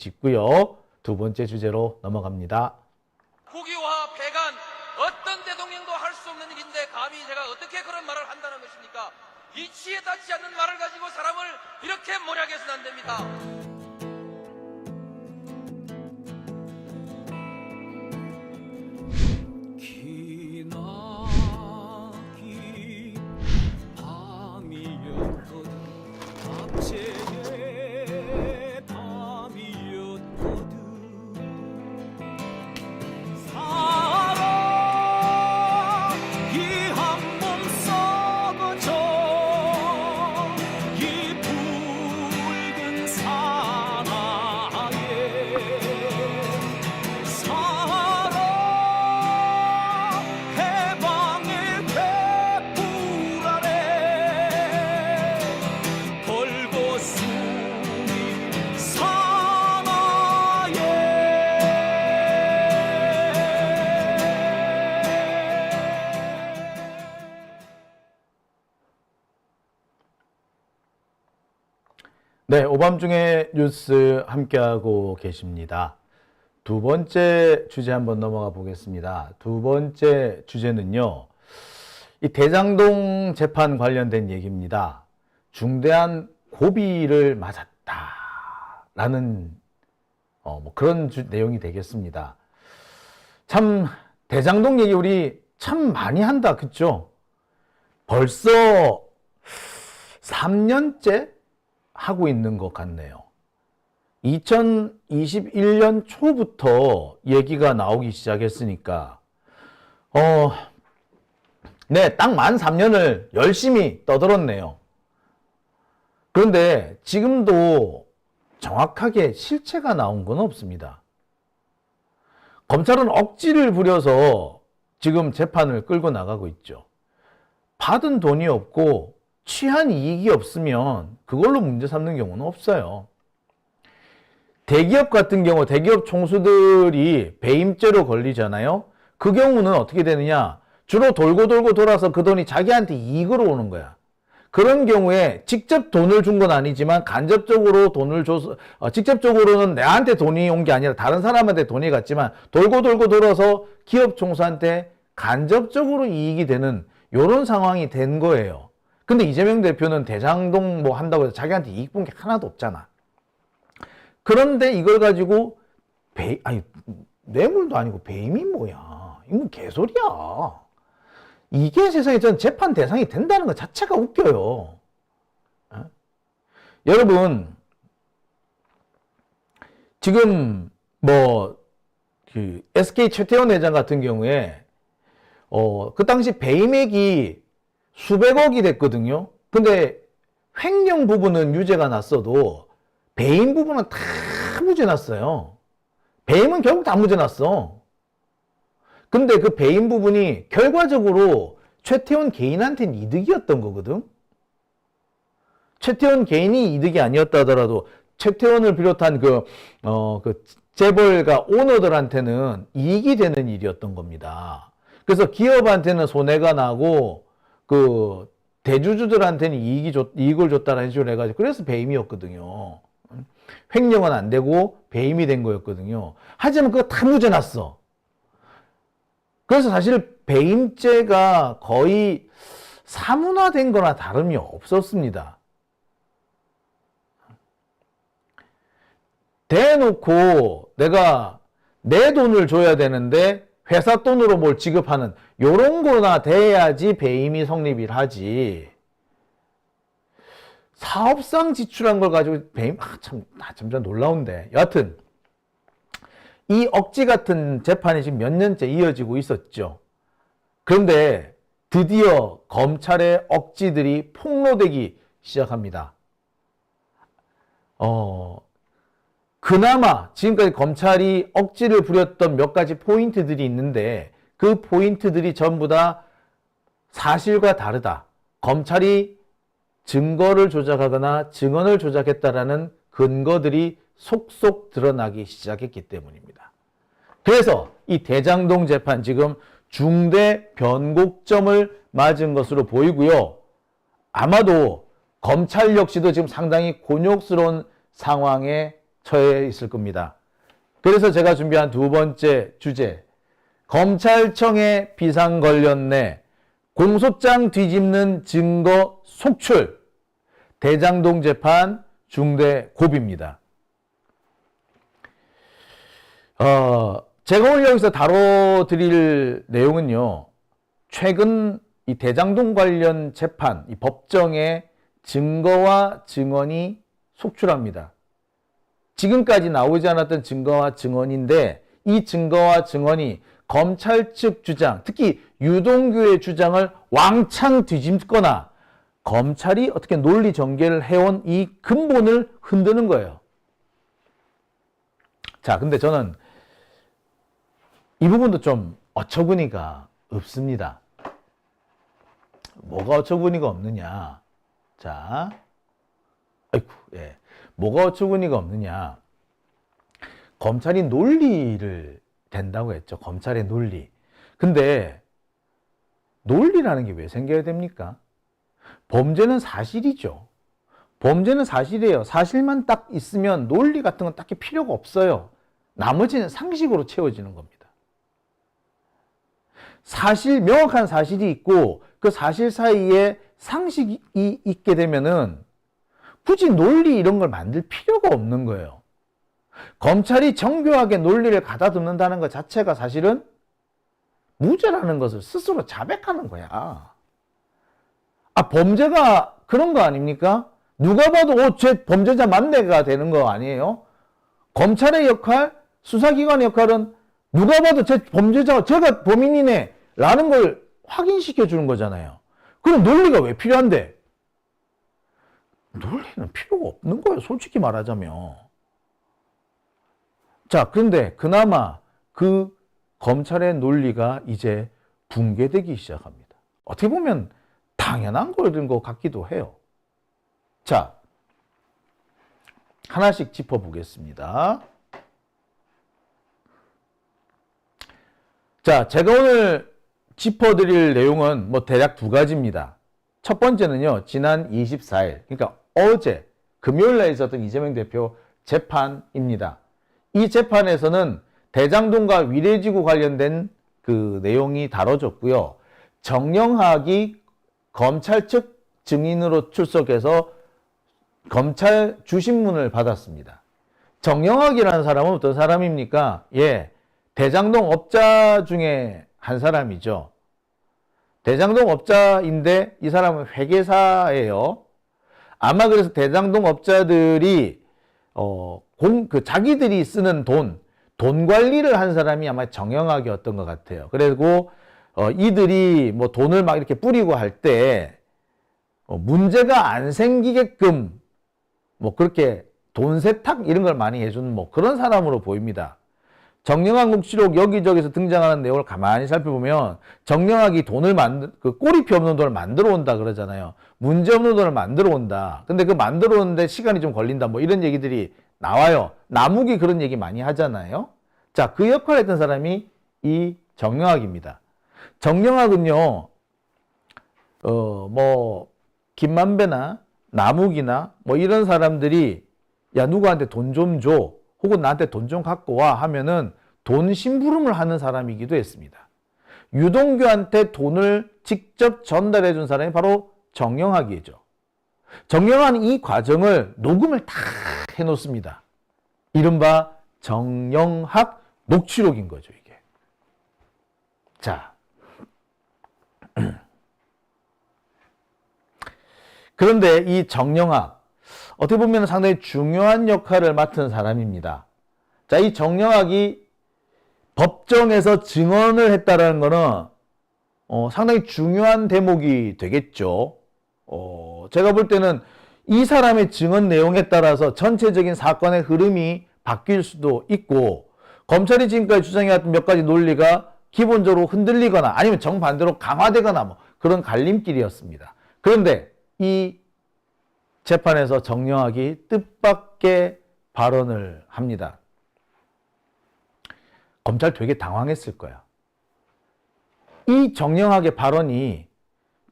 짚고요. 두 번째 주제로 넘어갑니다. 국유화 폐간 어떤 대통령도 할 수 없는 일인데 감히 제가 어떻게 그런 말을 한다는 것입니까? 이치에 닿지 않는 말을 가지고 사람을 이렇게 몰약해서는 안 됩니다. 기나긴 밤이었거든 갑제의 밤이었거든 사랑이 한몸 썩어져 이 붉은 사나에 해방의 횃불 아래 걸고 숨이 사나에 네, 오밤중에 뉴스 함께하고 계십니다. 두 번째 주제 한번 넘어가 보겠습니다. 두 번째 주제는요, 이 대장동 재판 관련된 얘기입니다. 중대한 고비를 맞았다라는 그런 내용이 되겠습니다. 참 대장동 얘기 우리 참 많이 한다, 그쵸? 벌써 3년째 하고 있는 것 같네요. 2021년 초부터 얘기가 나오기 시작했으니까 네, 딱 만 3년을 열심히 떠들었네요. 그런데 지금도 정확하게 실체가 나온 건 없습니다. 검찰은 억지를 부려서 지금 재판을 끌고 나가고 있죠. 받은 돈이 없고 취한 이익이 없으면 그걸로 문제 삼는 경우는 없어요. 대기업 같은 경우 대기업 총수들이 배임죄로 걸리잖아요. 그 경우는 어떻게 되느냐? 주로 돌고 돌아서 그 돈이 자기한테 이익으로 오는 거야. 그런 경우에 직접 돈을 준 건 아니지만 간접적으로 돈을 줘서 직접적으로는 나한테 돈이 온 게 아니라 다른 사람한테 돈이 갔지만 돌고 돌아서 기업 총수한테 간접적으로 이익이 되는 이런 상황이 된 거예요. 근데 이재명 대표는 대장동 뭐 한다고 해서 자기한테 이익 본 게 하나도 없잖아. 그런데 이걸 가지고 뇌물도 아니고 배임이 뭐야? 이건 개소리야. 이게 세상에 전 재판 대상이 된다는 것 자체가 웃겨요. 여러분, 지금 그 SK 최태원 회장 같은 경우에 그 당시 배임액이 수백억이 됐거든요. 근데 횡령 부분은 유죄가 났어도 배임 부분은 다 무죄 났어요. 배임은 결국 다 무죄 났어. 근데 그 배임 부분이 결과적으로 최태원 개인한테는 이득이었던 거거든. 최태원 개인이 이득이 아니었다 하더라도 최태원을 비롯한 그 재벌가 오너들한테는 이익이 되는 일이었던 겁니다. 그래서 기업한테는 손해가 나고 그 대주주들한테는 이익을 줬다라는 식으로 해가지고 그래서 배임이었거든요. 횡령은 안 되고 배임이 된 거였거든요. 하지만 그거 다 무죄 났어. 그래서 사실 배임죄가 거의 사문화된 거나 다름이 없었습니다. 대놓고 내가 내 돈을 줘야 되는데 회사 돈으로 뭘 지급하는 요런 거나 돼야지 배임이 성립을 하지. 사업상 지출한 걸 가지고 배임, 참 놀라운데. 여하튼 이 억지 같은 재판이 지금 몇 년째 이어지고 있었죠. 그런데 드디어 검찰의 억지들이 폭로되기 시작합니다. 그나마 지금까지 검찰이 억지를 부렸던 몇 가지 포인트들이 있는데 그 포인트들이 전부 다 사실과 다르다. 검찰이 증거를 조작하거나 증언을 조작했다라는 근거들이 속속 드러나기 시작했기 때문입니다. 그래서 이 대장동 재판 지금 중대 변곡점을 맞은 것으로 보이고요. 아마도 검찰 역시도 지금 상당히 곤욕스러운 상황에 처해 있을 겁니다. 그래서 제가 준비한 두 번째 주제, 검찰청의 비상 관련내 공소장 뒤집는 증거 속출, 대장동 재판 중대 고비입니다. 제가 오늘 여기서 다뤄드릴 내용은요, 최근 이 대장동 관련 재판, 이 법정에 증거와 증언이 속출합니다. 지금까지 나오지 않았던 증거와 증언인데, 이 증거와 증언이 검찰 측 주장, 특히 유동규의 주장을 왕창 뒤집거나 검찰이 어떻게 논리 전개를 해온 이 근본을 흔드는 거예요. 자, 근데 저는 이 부분도 좀 어처구니가 없습니다. 뭐가 어처구니가 없느냐? 자, 아이고, 예. 뭐가 어처구니가 없느냐? 검찰이 논리를 된다고 했죠. 검찰의 논리. 근데 논리라는 게 왜 생겨야 됩니까? 범죄는 사실이죠. 범죄는 사실이에요. 사실만 딱 있으면 논리 같은 건 딱히 필요가 없어요. 나머지는 상식으로 채워지는 겁니다. 사실, 명확한 사실이 있고 그 사실 사이에 상식이 있게 되면은 굳이 논리 이런 걸 만들 필요가 없는 거예요. 검찰이 정교하게 논리를 가다듬는다는 것 자체가 사실은 무죄라는 것을 스스로 자백하는 거야. 아, 범죄가 그런 거 아닙니까? 누가 봐도 쟤 범죄자 맞네가 되는 거 아니에요? 검찰의 역할, 수사기관의 역할은 누가 봐도 쟤 범죄자가 제가 범인이네 라는 걸 확인시켜 주는 거잖아요. 그럼 논리가 왜 필요한데? 논리는 필요가 없는 거예요. 솔직히 말하자면. 자, 그런데 그나마 그 검찰의 논리가 이제 붕괴되기 시작합니다. 어떻게 보면 당연한 거인 것 같기도 해요. 자, 하나씩 짚어보겠습니다. 자, 제가 오늘 짚어드릴 내용은 뭐 대략 두 가지입니다. 첫 번째는요, 지난 24일, 그러니까 어제 금요일 날 있었던 이재명 대표 재판입니다. 이 재판에서는 대장동과 위례지구 관련된 그 내용이 다뤄졌고요. 정영학이 검찰 측 증인으로 출석해서 검찰 주신문을 받았습니다. 정영학이라는 사람은 어떤 사람입니까? 예, 대장동 업자 중에 한 사람이죠. 대장동 업자인데 이 사람은 회계사예요. 아마 그래서 대장동 업자들이 자기들이 쓰는 돈 관리를 한 사람이 아마 정영학이었던 것 같아요. 그리고 이들이 뭐 돈을 막 이렇게 뿌리고 할 때 문제가 안 생기게끔 뭐 그렇게 돈 세탁 이런 걸 많이 해주는 뭐 그런 사람으로 보입니다. 정영학 녹취록 여기저기서 등장하는 내용을 가만히 살펴보면 정영학이 돈을 꼬리피 없는 돈을 만들어 온다 그러잖아요. 문제 없는 돈을 만들어 온다. 근데 그 만들어 오는데 시간이 좀 걸린다. 뭐 이런 얘기들이 나와요. 남욱이 그런 얘기 많이 하잖아요. 자, 그 역할을 했던 사람이 이 정영학입니다. 정영학은요, 김만배나 남욱이나 뭐 이런 사람들이 야, 누구한테 돈 좀 줘. 혹은 나한테 돈 좀 갖고 와 하면은 돈 심부름을 하는 사람이기도 했습니다. 유동규한테 돈을 직접 전달해 준 사람이 바로 정영학이죠. 정영학은 이 과정을 녹음을 다 해놓습니다. 이른바 정영학 녹취록인 거죠, 이게. 자. 그런데 이 정영학, 어떻게 보면 상당히 중요한 역할을 맡은 사람입니다. 자, 이 정영학이 법정에서 증언을 했다는 것은 상당히 중요한 대목이 되겠죠. 제가 볼 때는 이 사람의 증언 내용에 따라서 전체적인 사건의 흐름이 바뀔 수도 있고, 검찰이 지금까지 주장해왔던 몇 가지 논리가 기본적으로 흔들리거나 아니면 정반대로 강화되거나 뭐 그런 갈림길이었습니다. 그런데 이 재판에서 정영학이 뜻밖의 발언을 합니다. 검찰 되게 당황했을 거야. 이 정영학의 발언이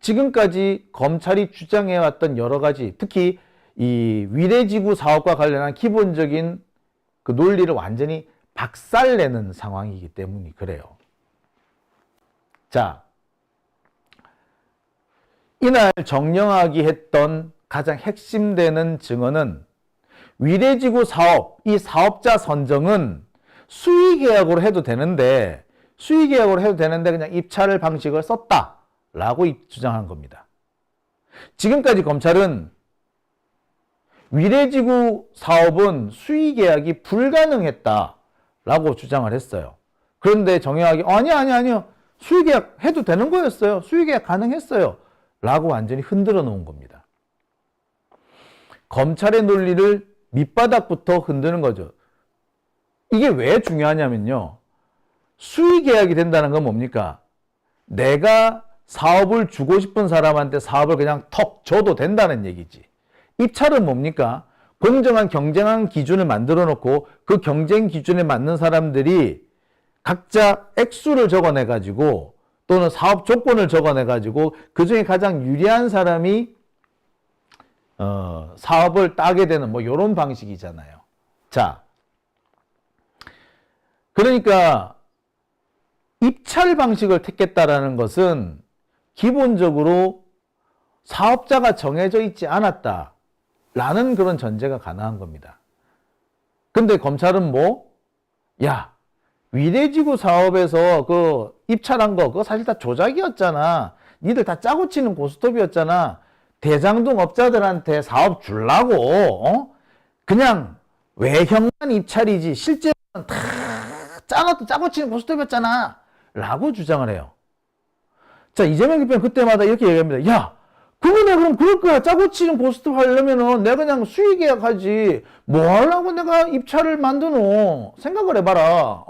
지금까지 검찰이 주장해왔던 여러 가지, 특히 이 위례지구 사업과 관련한 기본적인 그 논리를 완전히 박살내는 상황이기 때문이 그래요. 자, 이날 정령학이 했던 가장 핵심되는 증언은 위례지구 사업, 이 사업자 선정은 수의계약으로 해도 되는데 그냥 입찰을 방식을 썼다라고 주장한 겁니다. 지금까지 검찰은 위례지구 사업은 수의계약이 불가능했다라고 주장을 했어요. 그런데 정영학이 아니요. 수의계약 해도 되는 거였어요. 수의계약 가능했어요. 라고 완전히 흔들어 놓은 겁니다. 검찰의 논리를 밑바닥부터 흔드는 거죠. 이게 왜 중요하냐면요. 수의계약이 된다는 건 뭡니까? 내가 사업을 주고 싶은 사람한테 사업을 그냥 턱 줘도 된다는 얘기지. 입찰은 뭡니까? 공정한 경쟁한 기준을 만들어 놓고 그 경쟁 기준에 맞는 사람들이 각자 액수를 적어내 가지고 또는 사업 조건을 적어내 가지고 그 중에 가장 유리한 사람이 사업을 따게 되는 뭐 이런 방식이잖아요. 자, 그러니까 입찰 방식을 택했다라는 것은 기본적으로 사업자가 정해져 있지 않았다라는 그런 전제가 가능한 겁니다. 근데 검찰은 위례지구 사업에서 그 입찰한 거, 그거 사실 다 조작이었잖아. 니들 다 짜고 치는 고스톱이었잖아. 대장동 업자들한테 사업 주려고, 그냥 외형만 입찰이지, 실제로는 다 짜고 치는 고스톱이었잖아. 라고 주장을 해요. 자, 이재명 대표는 그때마다 이렇게 얘기합니다. 야, 그거 내가 그럼 그럴 거야. 짜고 치는 고스톱 하려면은 내가 그냥 수의계약 하지. 뭐 하려고 내가 입찰을 만드노? 생각을 해봐라.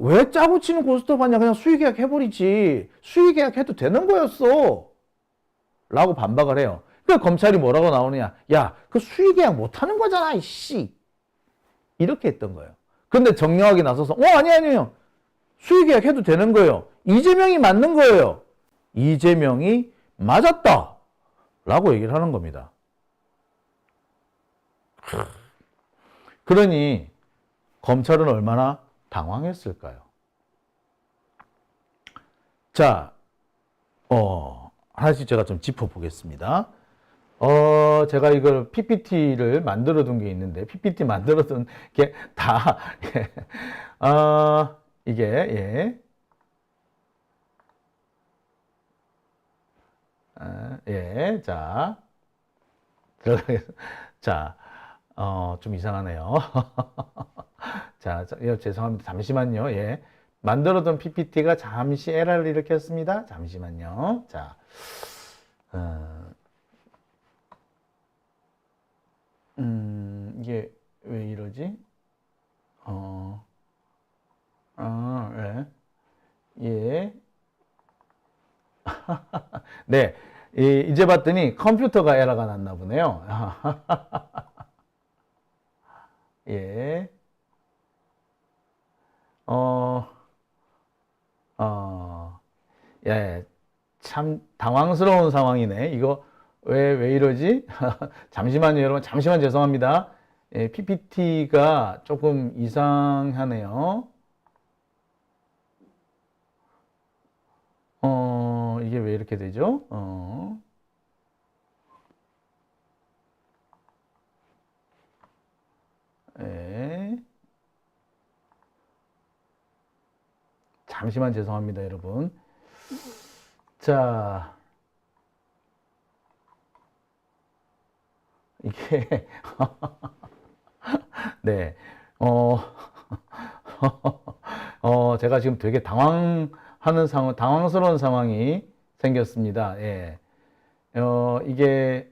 왜 짜고 치는 고스톱 하냐? 그냥 수의계약 해버리지. 수의계약 해도 되는 거였어. 라고 반박을 해요. 그러니까 검찰이 뭐라고 나오느냐? 야, 그 수의계약 못 하는 거잖아, 이씨. 이렇게 했던 거예요. 근데 정령학이 나서서, 아니에요. 수의계약 해도 되는 거예요. 이재명이 맞는 거예요. 이재명이 맞았다. 라고 얘기를 하는 겁니다. 그러니 검찰은 얼마나 당황했을까요? 자, 하나씩 제가 좀 짚어보겠습니다. 제가 이걸 PPT를 만들어 둔 게 있는데, PPT 만들어 둔 게 다, 좀 이상하네요. 자, 죄송합니다. 잠시만요. 만들어둔 PPT가 잠시 에러를 일으켰습니다. 잠시만요. 자, 이게 왜 이러지? 네. 이제 봤더니 컴퓨터가 에러가 났나 보네요. 참 당황스러운 상황이네. 이거 왜 이러지? 잠시만요, 여러분. 잠시만 죄송합니다. PPT가 조금 이상하네요. 이게 왜 이렇게 되죠? 잠시만 죄송합니다, 여러분. 자, 이게 네, 제가 지금 되게 당황스러운 상황이 생겼습니다. 이게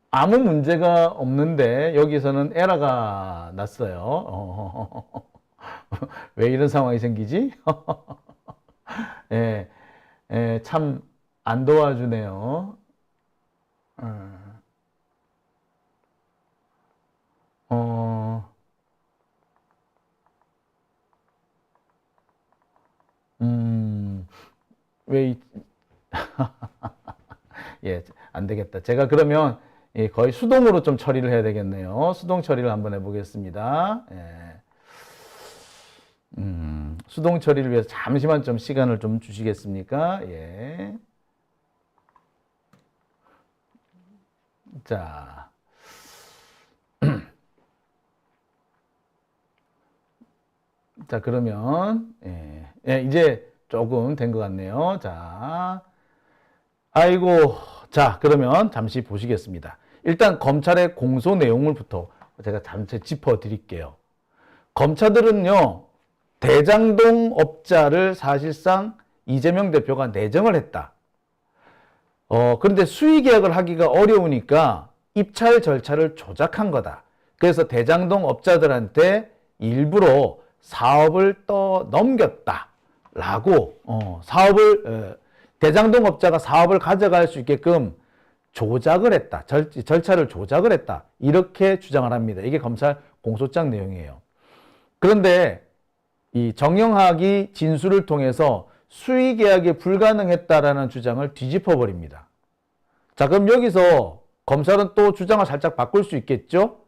아무 문제가 없는데 여기서는 에러가 났어요. 왜 이런 상황이 생기지? 참 안 도와주네요. 왜 안 되겠다. 제가 그러면 예, 거의 수동으로 좀 처리를 해야 되겠네요. 수동 처리를 한번 해보겠습니다. 예. 수동 처리를 위해서 잠시만 좀 시간을 좀 주시겠습니까? 예. 자. 자, 그러면, 예. 예, 이제 조금 된 것 같네요. 자. 아이고. 자, 그러면 잠시 보시겠습니다. 일단 검찰의 공소 내용을부터 제가 잠시 짚어 드릴게요. 검찰들은요, 대장동 업자를 사실상 이재명 대표가 내정을 했다. 그런데 수의계약을 하기가 어려우니까 입찰 절차를 조작한 거다. 그래서 대장동 업자들한테 일부러 사업을 넘겼다. 라고, 대장동 업자가 사업을 가져갈 수 있게끔 조작을 했다. 절차를 조작을 했다. 이렇게 주장을 합니다. 이게 검찰 공소장 내용이에요. 그런데 이 정영학이 진술을 통해서 수의계약이 불가능했다라는 주장을 뒤집어 버립니다. 자, 그럼 여기서 검찰은 또 주장을 살짝 바꿀 수 있겠죠?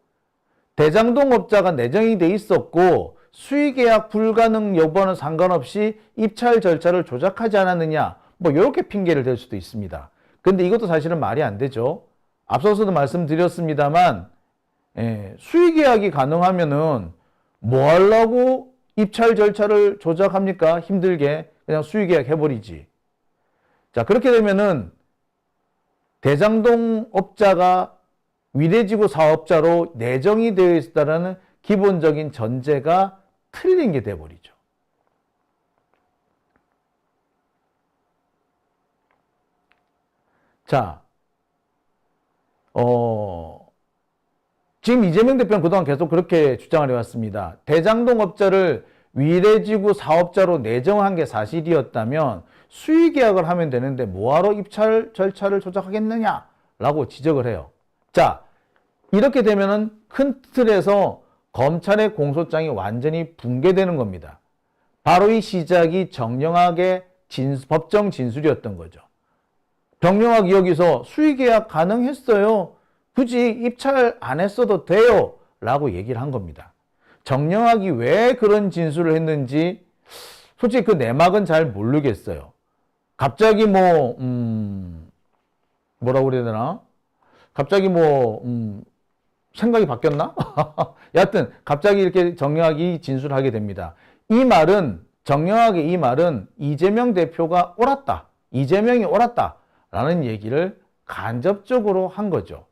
대장동 업자가 내정이 돼 있었고 수의계약 불가능 여부와는 상관없이 입찰 절차를 조작하지 않았느냐, 뭐 이렇게 핑계를 댈 수도 있습니다. 근데 이것도 사실은 말이 안 되죠. 앞서서도 말씀드렸습니다만 수의계약이 가능하면은 뭐 하려고 입찰 절차를 조작합니까? 힘들게 그냥 수의계약 해버리지. 자, 그렇게 되면은 대장동 업자가 위례지구 사업자로 내정이 되어 있다는 기본적인 전제가 틀린 게 돼버리죠. 자, 지금 이재명 대표는 그동안 계속 그렇게 주장을 해왔습니다. 대장동 업자를 위례지구 사업자로 내정한 게 사실이었다면 수의계약을 하면 되는데 뭐하러 입찰 절차를 조작하겠느냐라고 지적을 해요. 자, 이렇게 되면은 큰 틀에서 검찰의 공소장이 완전히 붕괴되는 겁니다. 바로 이 시작이 정영학의 법정 진술이었던 거죠. 정영학이 여기서 수의계약 가능했어요. 굳이 입찰 안 했어도 돼요. 라고 얘기를 한 겁니다. 정영학이 왜 그런 진술을 했는지 솔직히 그 내막은 잘 모르겠어요. 갑자기 뭐라고 그래야 되나? 갑자기 생각이 바뀌었나? 여하튼 갑자기 이렇게 정영학이 진술하게 됩니다. 정영학의 이 말은 이재명 대표가 옳았다. 이재명이 옳았다. 라는 얘기를 간접적으로 한 거죠.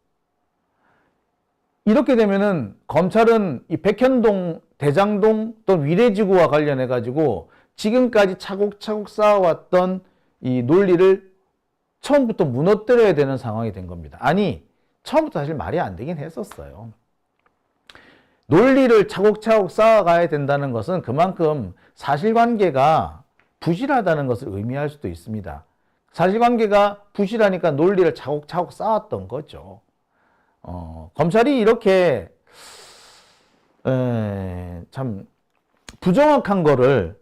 이렇게 되면은 검찰은 이 백현동, 대장동 또 위례지구와 관련해 가지고 지금까지 차곡차곡 쌓아왔던 이 논리를 처음부터 무너뜨려야 되는 상황이 된 겁니다. 아니, 처음부터 사실 말이 안 되긴 했었어요. 논리를 차곡차곡 쌓아가야 된다는 것은 그만큼 사실관계가 부실하다는 것을 의미할 수도 있습니다. 사실관계가 부실하니까 논리를 차곡차곡 쌓았던 거죠. 검찰이 이렇게 참 부정확한 거를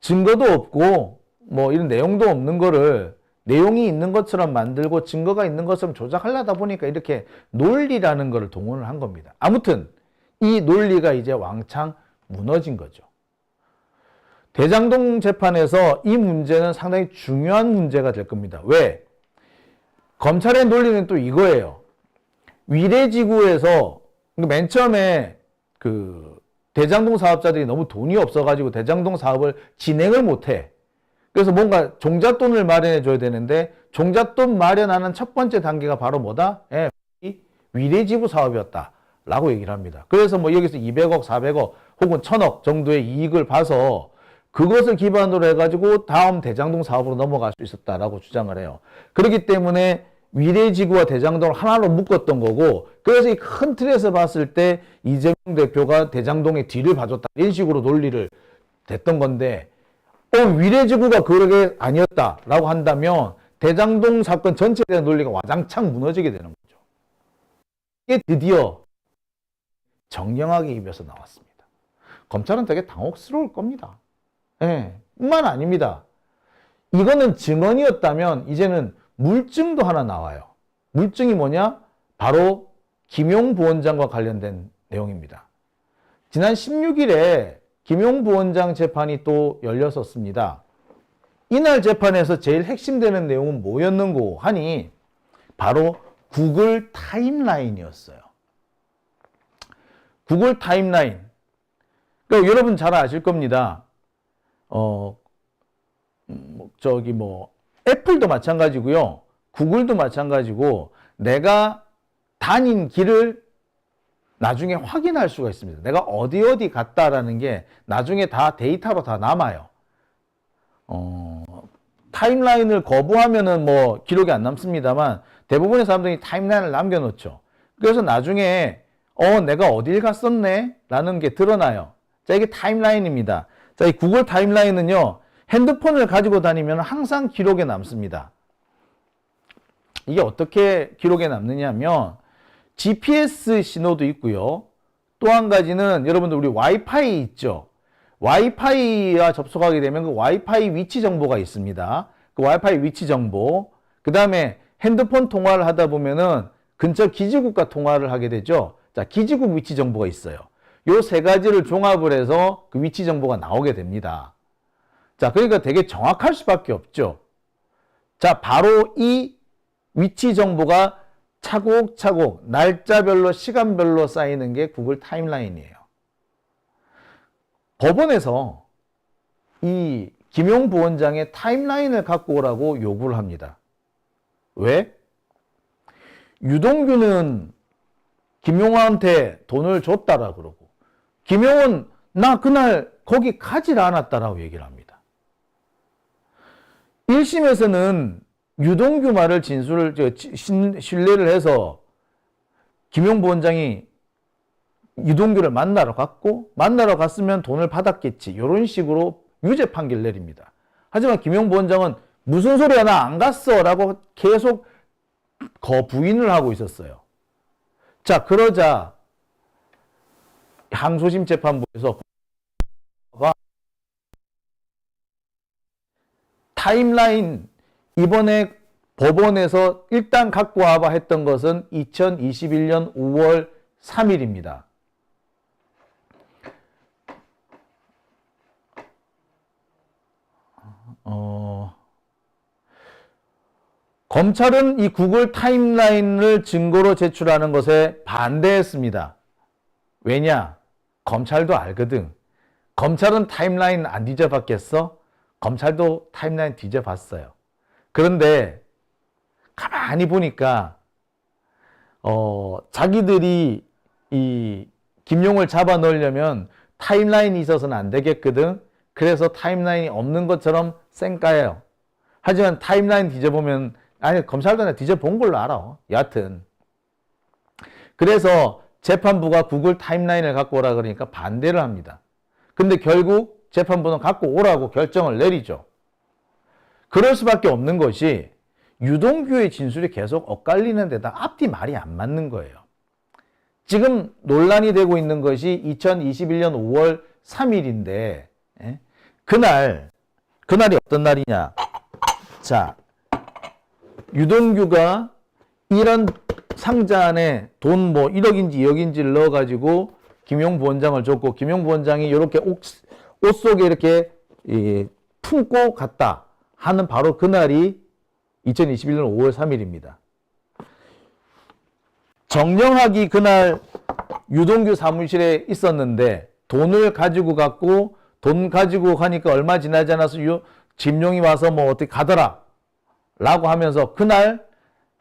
증거도 없고 뭐 이런 내용도 없는 거를 내용이 있는 것처럼 만들고 증거가 있는 것처럼 조작하려다 보니까 이렇게 논리라는 거를 동원을 한 겁니다. 아무튼 이 논리가 이제 왕창 무너진 거죠. 대장동 재판에서 이 문제는 상당히 중요한 문제가 될 겁니다. 왜? 검찰의 논리는 또 이거예요. 위례지구에서 맨 처음에 그 대장동 사업자들이 너무 돈이 없어가지고 대장동 사업을 진행을 못해. 그래서 뭔가 종잣돈을 마련해 줘야 되는데 종잣돈 마련하는 첫 번째 단계가 바로 뭐다? 이 위례지구 사업이었다. 라고 얘기를 합니다. 그래서 뭐 여기서 200억, 400억 혹은 1000억 정도의 이익을 봐서 그것을 기반으로 해가지고 다음 대장동 사업으로 넘어갈 수 있었다라고 주장을 해요. 그렇기 때문에 위례지구와 대장동을 하나로 묶었던 거고, 그래서 이 큰 틀에서 봤을 때 이재명 대표가 대장동의 뒤를 봐줬다. 이런 식으로 논리를 댔던 건데, 위례지구가 그게 아니었다라고 한다면 대장동 사건 전체에 대한 논리가 와장창 무너지게 되는 거죠. 이게 드디어 정영학의 입에서 나왔습니다. 검찰은 되게 당혹스러울 겁니다. 뿐만 아닙니다. 이거는 증언이었다면 이제는 물증도 하나 나와요. 물증이 뭐냐? 바로 김용 부원장과 관련된 내용입니다. 지난 16일에 김용 부원장 재판이 또 열렸었습니다. 이날 재판에서 제일 핵심되는 내용은 뭐였는고 하니 바로 구글 타임라인이었어요. 구글 타임라인. 그러니까 여러분 잘 아실 겁니다. 애플도 마찬가지고요. 구글도 마찬가지고 내가 다닌 길을 나중에 확인할 수가 있습니다. 내가 어디 갔다라는 게 나중에 다 데이터로 다 남아요. 타임라인을 거부하면은 뭐 기록이 안 남습니다만 대부분의 사람들이 타임라인을 남겨놓죠. 그래서 나중에 내가 어딜 갔었네? 라는 게 드러나요. 자, 이게 타임라인입니다. 자, 이 구글 타임라인은요, 핸드폰을 가지고 다니면 항상 기록에 남습니다. 이게 어떻게 기록에 남느냐면, GPS 신호도 있고요. 또 한 가지는 여러분들 우리 와이파이 있죠. 와이파이와 접속하게 되면 그 와이파이 위치 정보가 있습니다. 그 와이파이 위치 정보. 그 다음에 핸드폰 통화를 하다 보면은 근처 기지국과 통화를 하게 되죠. 자, 기지국 위치 정보가 있어요. 요 세 가지를 종합을 해서 그 위치 정보가 나오게 됩니다. 자, 그러니까 되게 정확할 수밖에 없죠. 자, 바로 이 위치 정보가 차곡차곡 날짜별로 시간별로 쌓이는 게 구글 타임라인이에요. 법원에서 이 김용 부원장의 타임라인을 갖고 오라고 요구를 합니다. 왜? 유동규는 김용호한테 돈을 줬다라 그러고 김용호는 나 그날 거기 가질 않았다라고 얘기를 합니다. 1심에서는 유동규 말을 신뢰를 해서 김용 부원장이 유동규를 만나러 갔고 만나러 갔으면 돈을 받았겠지 이런 식으로 유죄 판결 내립니다. 하지만 김용 부원장은 무슨 소리야 나 안 갔어 라고 계속 부인을 하고 있었어요. 자, 그러자 항소심 재판부에서 타임라인 이번에 법원에서 일단 갖고 와봐 했던 것은 2021년 5월 3일입니다. 검찰은 이 구글 타임라인을 증거로 제출하는 것에 반대했습니다. 왜냐? 검찰도 알거든. 검찰은 타임라인 안 뒤져봤겠어? 검찰도 타임라인 뒤져봤어요. 그런데 가만히 보니까 자기들이 이 김용을 잡아 넣으려면 타임라인이 있어서는 안 되겠거든. 그래서 타임라인이 없는 것처럼 쌩까예요. 하지만 타임라인 뒤져보면 아니 검찰도 나 뒤져본 걸로 알아. 여하튼 그래서 재판부가 구글 타임라인을 갖고 오라 그러니까 반대를 합니다. 근데 결국 재판부는 갖고 오라고 결정을 내리죠. 그럴 수밖에 없는 것이 유동규의 진술이 계속 엇갈리는 데다 앞뒤 말이 안 맞는 거예요. 지금 논란이 되고 있는 것이 2021년 5월 3일인데 그날이 어떤 날이냐. 자, 유동규가 이런 상자 안에 돈 1억인지 2억인지를 넣어가지고 김용 부원장을 줬고 김용 부원장이 이렇게 옷 속에 이렇게 품고 갔다 하는 바로 그날이 2021년 5월 3일입니다. 정영학이 그날 유동규 사무실에 있었는데 돈을 가지고 갔고 돈 가지고 가니까 얼마 지나지 않아서 진용이 와서 어떻게 가더라 라고 하면서 그날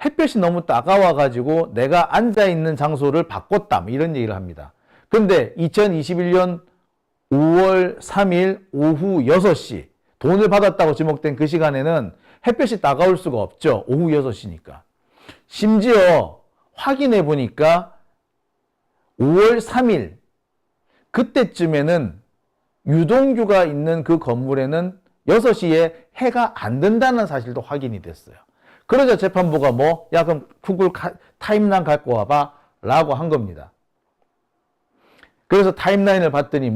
햇볕이 너무 따가워가지고 내가 앉아있는 장소를 바꿨다 이런 얘기를 합니다. 근데 2021년 5월 3일 오후 6시 돈을 받았다고 지목된 그 시간에는 햇볕이 따가울 수가 없죠. 오후 6시니까. 심지어 확인해 보니까 5월 3일 그때쯤에는 유동규가 있는 그 건물에는 6시에 해가 안 든다는 사실도 확인이 됐어요. 그러자 재판부가 야 그럼 구글 타임라인 갖고 와봐 라고 한 겁니다. 그래서 타임라인을 봤더니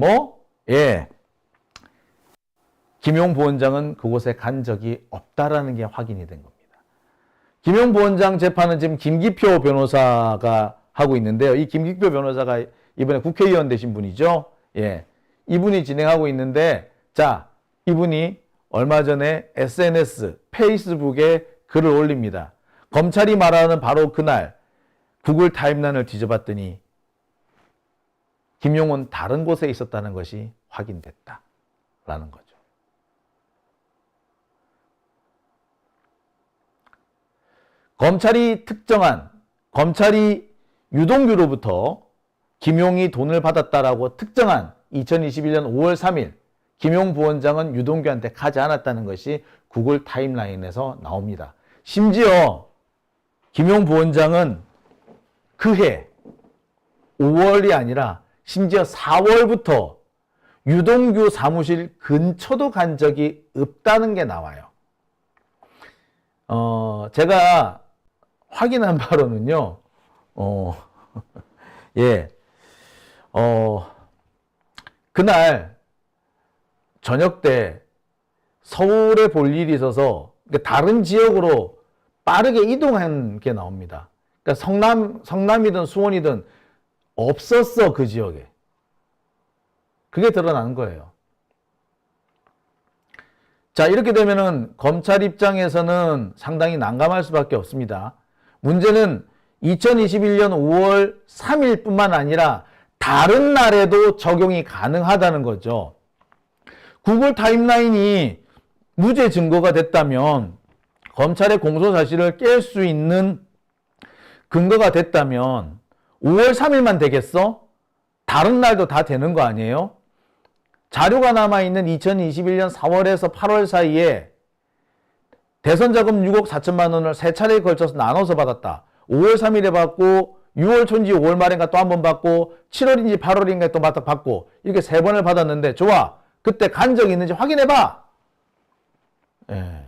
김용 부원장은 그곳에 간 적이 없다라는 게 확인이 된 겁니다. 김용 부원장 재판은 지금 김기표 변호사가 하고 있는데요. 이 김기표 변호사가 이번에 국회의원 되신 분이죠. 예. 이분이 진행하고 있는데, 자, 이분이 얼마 전에 SNS, 페이스북에 글을 올립니다. 검찰이 말하는 바로 그날 구글 타임라인을 뒤져봤더니 김용은 다른 곳에 있었다는 것이 확인됐다라는 거죠. 검찰이 유동규로부터 김용이 돈을 받았다라고 특정한 2021년 5월 3일 김용 부원장은 유동규한테 가지 않았다는 것이 구글 타임라인에서 나옵니다. 심지어 김용 부원장은 그해 5월이 아니라 심지어 4월부터 유동규 사무실 근처도 간 적이 없다는 게 나와요. 제가 확인한 바로는요, 예, 그날 저녁 때 서울에 볼 일이 있어서 다른 지역으로 빠르게 이동한 게 나옵니다. 그러니까 성남이든 수원이든 없었어, 그 지역에. 그게 드러나는 거예요. 자, 이렇게 되면은 검찰 입장에서는 상당히 난감할 수밖에 없습니다. 문제는 2021년 5월 3일뿐만 아니라 다른 날에도 적용이 가능하다는 거죠. 구글 타임라인이 무죄 증거가 됐다면, 검찰의 공소 사실을 깰 수 있는 근거가 됐다면 5월 3일만 되겠어? 다른 날도 다 되는 거 아니에요? 자료가 남아있는 2021년 4월에서 8월 사이에 대선 자금 6억 4천만 원을 세 차례에 걸쳐서 나눠서 받았다. 5월 3일에 받고 6월 초인지 5월 말인가 또 한 번 받고 7월인지 8월인가 또 받고 이렇게 세 번을 받았는데 좋아. 그때 간 적이 있는지 확인해봐. 예.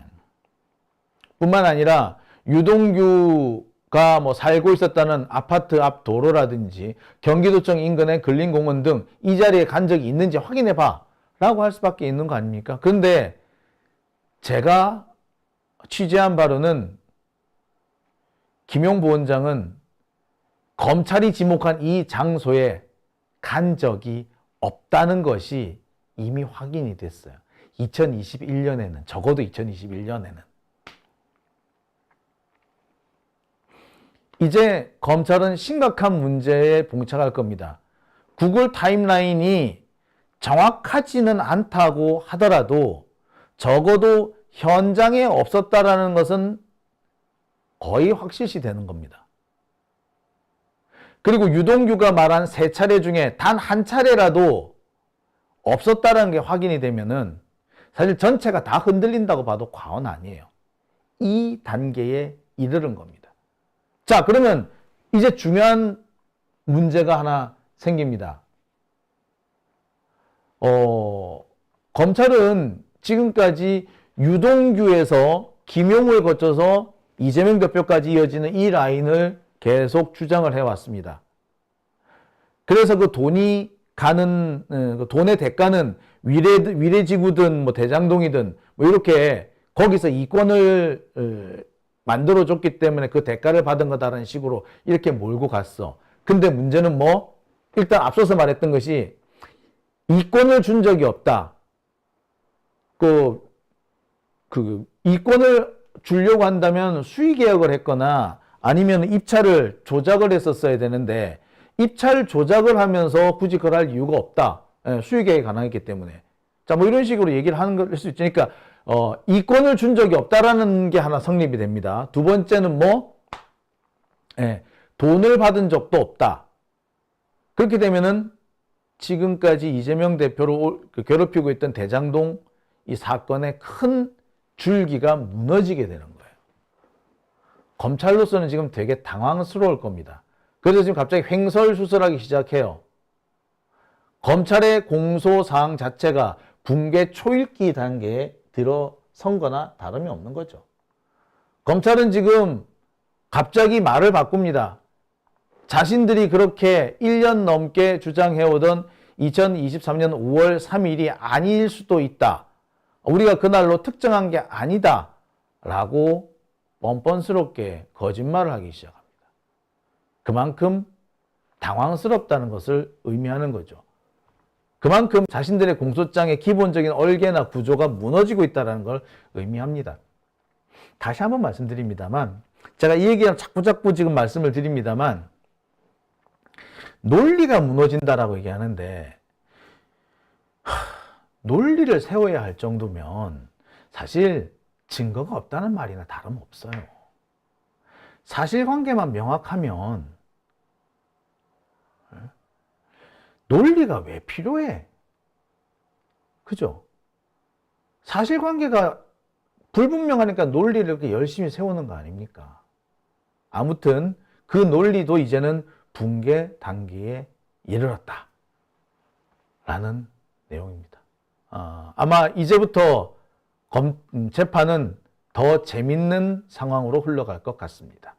뿐만 아니라 유동규가 살고 있었다는 아파트 앞 도로라든지 경기도청 인근의 근린공원 등 이 자리에 간 적이 있는지 확인해봐 라고 할 수밖에 있는 거 아닙니까? 그런데 제가 취재한 바로는 김용 부원장은 검찰이 지목한 이 장소에 간 적이 없다는 것이 이미 확인이 됐어요. 2021년에는, 적어도 2021년에는. 이제 검찰은 심각한 문제에 봉착할 겁니다. 구글 타임라인이 정확하지는 않다고 하더라도 적어도 현장에 없었다라는 것은 거의 확실시 되는 겁니다. 그리고 유동규가 말한 세 차례 중에 단 한 차례라도 없었다라는 게 확인이 되면은 사실 전체가 다 흔들린다고 봐도 과언 아니에요. 이 단계에 이르는 겁니다. 자, 그러면 이제 중요한 문제가 하나 생깁니다. 검찰은 지금까지 유동규에서 김용을 거쳐서 이재명 대표까지 이어지는 이 라인을 계속 주장을 해왔습니다. 그래서 그 돈이 가는, 그 돈의 대가는 위례지구든 대장동이든 이렇게 거기서 이권을 만들어줬기 때문에 그 대가를 받은 거다라는 식으로 이렇게 몰고 갔어. 근데 문제는 일단 앞서서 말했던 것이 이권을 준 적이 없다. 이권을 주려고 한다면 수의계약을 했거나 아니면 입찰을 조작을 했었어야 되는데 입찰 조작을 하면서 굳이 그걸 할 이유가 없다. 수의계약이 가능했기 때문에. 자, 이런 식으로 얘기를 하는 걸 수 있죠. 그러니까 이권을 준 적이 없다라는 게 하나 성립이 됩니다. 두 번째는 돈을 받은 적도 없다. 그렇게 되면은 지금까지 이재명 대표를 괴롭히고 있던 대장동 이 사건의 큰 줄기가 무너지게 되는 거예요. 검찰로서는 지금 되게 당황스러울 겁니다. 그래서 지금 갑자기 횡설수설하기 시작해요. 검찰의 공소사항 자체가 붕괴 초읽기 단계에 들어선 거나 다름이 없는 거죠. 검찰은 지금 갑자기 말을 바꿉니다. 자신들이 그렇게 1년 넘게 주장해오던 2023년 5월 3일이 아닐 수도 있다. 우리가 그날로 특정한 게 아니다. 라고 뻔뻔스럽게 거짓말을 하기 시작합니다. 그만큼 당황스럽다는 것을 의미하는 거죠. 그만큼 자신들의 공소장의 기본적인 얼개나 구조가 무너지고 있다는 걸 의미합니다. 다시 한번 말씀드립니다만, 제가 이 얘기하면 자꾸 지금 말씀을 드립니다만, 논리가 무너진다라고 얘기하는데, 논리를 세워야 할 정도면 사실 증거가 없다는 말이나 다름없어요. 사실관계만 명확하면 논리가 왜 필요해? 그죠? 사실관계가 불분명하니까 논리를 이렇게 열심히 세우는 거 아닙니까? 아무튼 그 논리도 이제는 붕괴 단계에 이르렀다 라는 내용입니다. 아마 이제부터 재판은 더 재밌는 상황으로 흘러갈 것 같습니다.